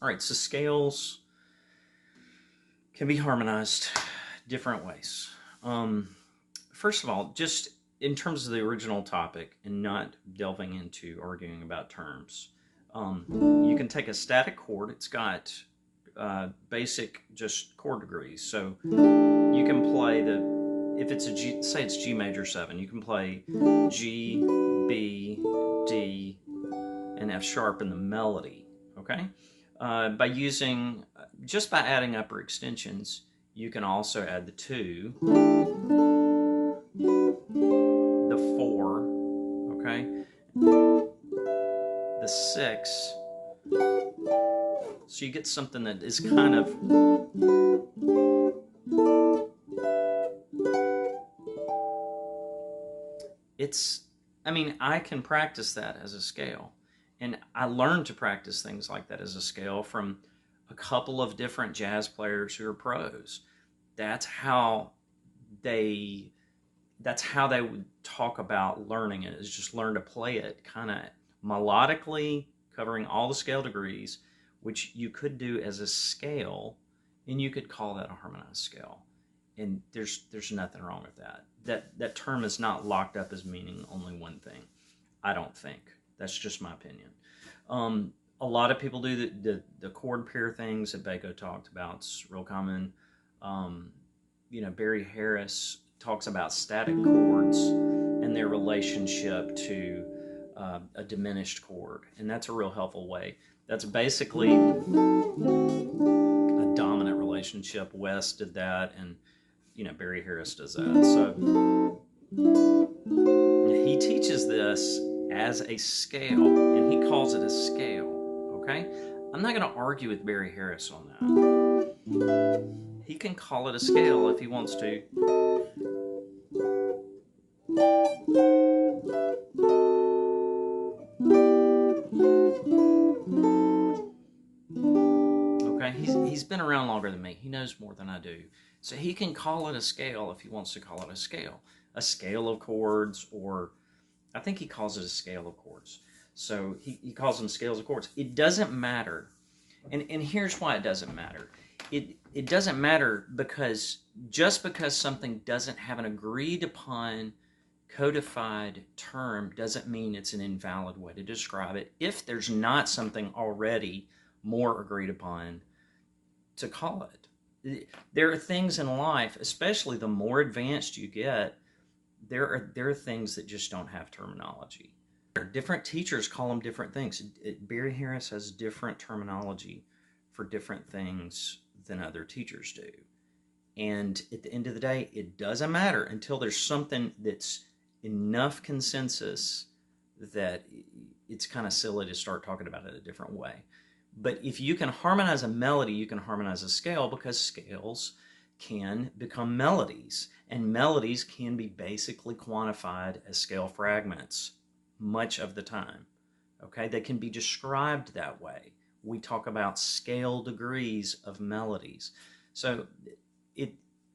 All right, so scales can be harmonized different ways. Um, First of all, just in terms of the original topic and not delving into arguing about terms, you can take a static chord. It's got basic just chord degrees. So you can play if it's a G, say it's G major 7, you can play G, B, D, and F sharp in the melody, okay? Just by adding upper extensions, you can also add the 2, the 4, okay? The 6. So you get something that is kind of I can practice that as a scale. And I learned to practice things like that as a scale from a couple of different jazz players who are pros. That's how they would talk about learning it, is just learn to play it kind of melodically, covering all the scale degrees, which you could do as a scale, and you could call that a harmonized scale. And there's nothing wrong with that. That term is not locked up as meaning only one thing. I don't think. That's just my opinion. A lot of people do the chord pair things that Baco talked about. It's real common. Barry Harris talks about static chords and their relationship to a diminished chord, and that's a real helpful way. That's basically a dominant relationship. West did that, and Barry Harris does that. So he teaches this as a scale, and he calls it a scale. Okay, I'm not going to argue with Barry Harris on that. He can call it a scale if he wants to. Okay, he's been around longer than me. He knows more than I do. So he can call it a scale if he wants to call it a scale. A scale of chords, or I think he calls it a scale of chords. So he calls them scales of chords. It doesn't matter. And here's why it doesn't matter. It doesn't matter because just because something doesn't have an agreed upon codified term doesn't mean it's an invalid way to describe it if there's not something already more agreed upon to call it. There are things in life, especially the more advanced you get, there are things that just don't have terminology. Different teachers call them different things. Barry Harris has different terminology for different things than other teachers do. And at the end of the day, it doesn't matter until there's something that's enough consensus that it's kind of silly to start talking about it a different way. But if you can harmonize a melody, you can harmonize a scale, because scales can become melodies, and melodies can be basically quantified as scale fragments much of the time. Okay, they can be described that way. We talk about scale degrees of melodies. So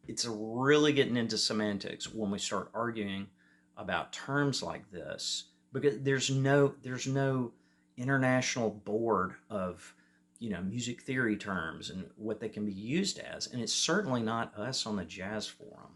it's really getting into semantics when we start arguing about terms like this, because there's no international board of music theory terms and what they can be used as, and it's certainly not us on the Jazz Forum.